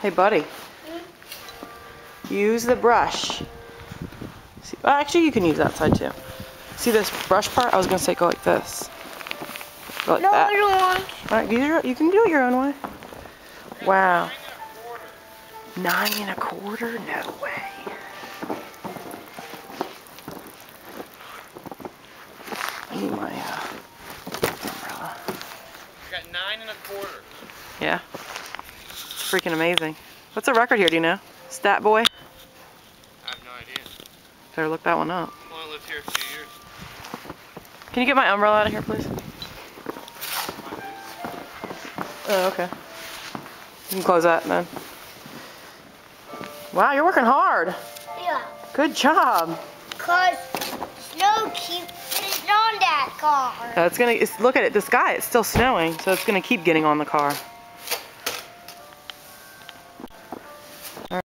Hey, buddy. Use the brush. See, well, actually, you can use that side too. See this brush part? I was gonna say go like this. Go like that. I don't want. All right, you can do it your own way. Wow. 9 1/4? No way. I need my umbrella. I got 9 1/4. Yeah. It's freaking amazing. What's the record here? Do you know? Stat boy. I have no idea. Better look that one up. I've only lived here a few years. Can you get my umbrella out of here, please? Oh, okay. You can close that then. Wow, you're working hard. Yeah. Good job. Cause snow keeps getting on that car. Look at it. The sky, it's still snowing, so it's gonna keep getting on the car.